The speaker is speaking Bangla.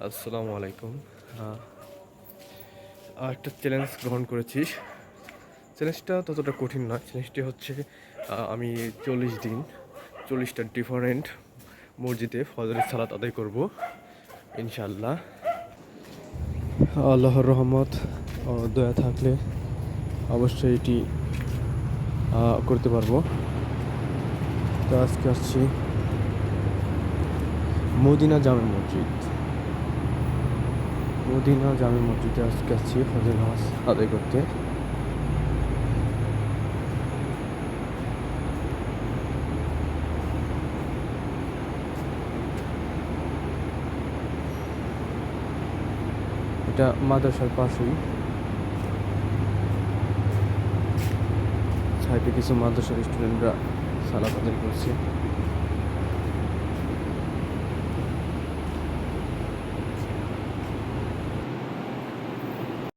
আসসালামু আলাইকুম। একটা চ্যালেঞ্জ গ্রহণ করেছি। চ্যালেঞ্জটা ততটা কঠিন নয়। চ্যালেঞ্জটি হচ্ছে আমি 40 দিন 40টা ডিফারেন্ট মসজিদে ফজরের সালাত আদায় করব ইনশাআল্লাহ। আল্লাহর রহমত ও দয়া থাকলে অবশ্যই এটি করতে পারবো। তো আজকে আসছি মদিনা জামে মসজিদে আজকে আসছি ফজর নামাজ আদায় করতে। এটা মাদ্রাসার পাশেই, সাইডে কিছু মাদ্রাসার স্টুডেন্টরা সালাত আদায় করছে।